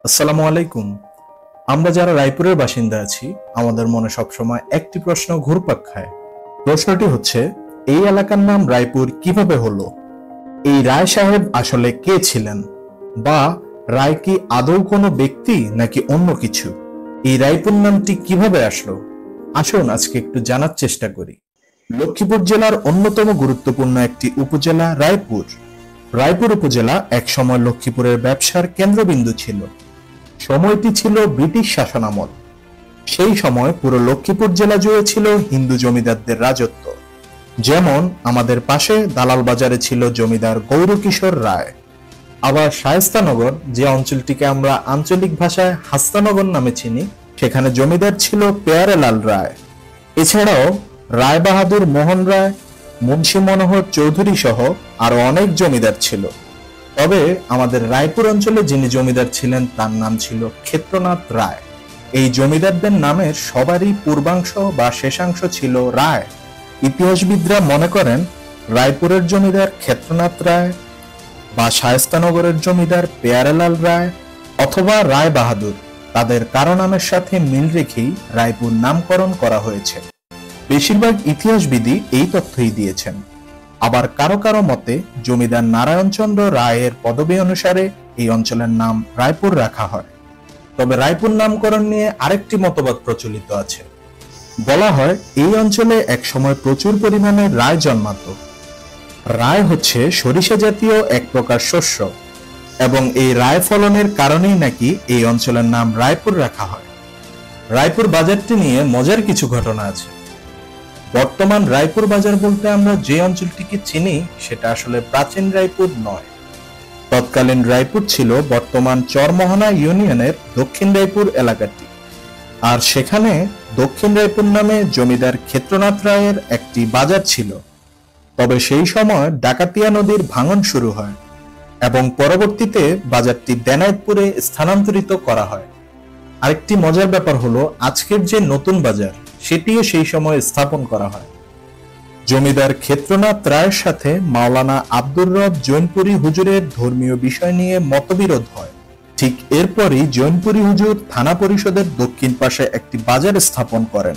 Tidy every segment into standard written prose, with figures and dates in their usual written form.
আসসালামু আলাইকুম। আমরা যারা রায়পুরের বাসিন্দা আছি, আমাদের মনে সবসময় একটি প্রশ্ন ঘুরপাক খায়। প্রশ্নটি হচ্ছে, এই এলাকার নাম রায়পুর কিভাবে হলো? এই রায় সাহেব আসলে কে ছিলেন? বা রায় কি আদৌ কোনো ব্যক্তি নাকি অন্য কিছু? এই রায়পুর নামটি কিভাবে আসলো? আসুন আজকে একটু জানার চেষ্টা করি। লক্ষ্মীপুর জেলার অন্যতম গুরুত্বপূর্ণ একটি উপজেলা রায়পুর। রায়পুর উপজেলা একসময় লক্ষ্মীপুরের ব্যবসার কেন্দ্রবিন্দু ছিল। সময়টি ছিল ব্রিটিশ শাসনামল। সেই সময় পুরো লক্ষ্মীপুর জেলা জুড়ে ছিল হিন্দু জমিদারদের রাজত্ব। যেমন আমাদের পাশে দালাল বাজারে ছিল জমিদার গৌরকিশোর রায়। আবার শায়েস্তানগর, যে অঞ্চলটিকে আমরা আঞ্চলিক ভাষায় হাস্তানগর নামে চিনি, সেখানে জমিদার ছিল পেয়ারেলাল রায়। এছাড়াও রায় বাহাদুর মোহন রায়, মুন্সী মনোহর চৌধুরী সহ আরো অনেক জমিদার ছিল। তবে আমাদের রায়পুর অঞ্চলে যিনি জমিদার ছিলেন তার নাম ছিল ক্ষেত্রনাথ রায়। এই জমিদারদের নামের সবারই পূর্বাংশ বা শেষাংশ ছিল রায়। ইতিহাসবিদরা মনে করেন রায়পুরের জমিদার ক্ষেত্রনাথ রায় বা শায়েস্তানগরের জমিদার পেয়ারেলাল রায় অথবা রায় বাহাদুর, তাদের কারো নামের সাথে মিল রেখেই রায়পুর নামকরণ করা হয়েছে। বেশিরভাগ ইতিহাসবিদই এই তথ্যই দিয়েছেন। আবার কারো কারো মতে জমিদার নারায়ণচন্দ্র রায়ের পদবী অনুসারে এই অঞ্চলের নাম রায়পুর রাখা হয়। তবে রায়পুর নামকরণ নিয়ে আরেকটি মতবাদ প্রচলিত আছে। বলা হয় এই অঞ্চলে একসময় প্রচুর পরিমাণে রায় জন্মাতো। রায় হচ্ছে সরিষা জাতীয় এক প্রকার শস্য, এবং এই রায় ফলনের কারণেই নাকি এই অঞ্চলের নাম রায়পুর রাখা হয়। রায়পুর বাজারটি নিয়ে মজার কিছু ঘটনা আছে। বর্তমান রায়পুর বাজার বলতে আমরা যে অঞ্চলটিকে চিনি সেটা আসলে প্রাচীন রায়পুর নয়। তৎকালীন রায়পুর ছিল বর্তমান চরমোহনা ইউনিয়নের দক্ষিণ রায়পুর এলাকাটি। আর সেখানে দক্ষিণ রায়পুর নামে জমিদার ক্ষেত্রনাথ রায়ের একটি বাজার ছিল। তবে সেই সময় ডাকাতিয়া নদীর ভাঙন শুরু হয় এবং পরবর্তীতে বাজারটি দেনাইতপুরে স্থানান্তরিত করা হয়। আরেকটি মজার ব্যাপার হলো, আজকের যে নতুন বাজার সেটিও সেই সময় স্থাপন করা হয়। জমিদার ক্ষেত্রনাথ রায়ের সাথে মাওলানা আব্দুর রব জৈনপুরী হুজুরের ধর্মীয় বিষয় নিয়ে মতবিরোধ হয়। ঠিক এরপরই জৈনপুরী হুজুর থানা পরিষদের দক্ষিণ পাশে একটি বাজার স্থাপন করেন।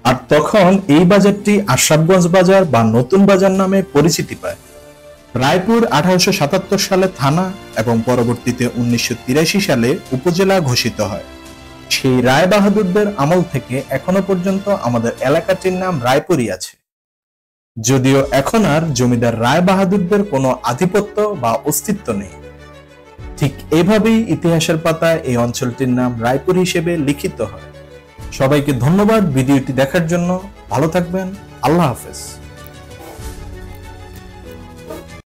আর তখন এই বাজারটি আশরাফগঞ্জ বাজার বা নতুন বাজার নামে পরিচিতি পায়। রায়পুর 1877 সালে থানা এবং পরবর্তীতে 1983 সালে উপজেলা ঘোষিত হয়। সেই রায় বাহাদুরদের আমল থেকে এখনো পর্যন্ত আমাদের এলাকাটির নাম রায়পুরই আছে। যদিও এখন আর জমিদার রায় বাহাদুরদের কোনো আধিপত্য বা অস্তিত্ব নেই। ঠিক এভাবেই ইতিহাসের পাতায় এই অঞ্চলটির নাম রায়পুর হিসেবে লিখিত হয়। সবাইকে ধন্যবাদ ভিডিওটি দেখার জন্য। ভালো থাকবেন। আল্লাহ হাফেজ।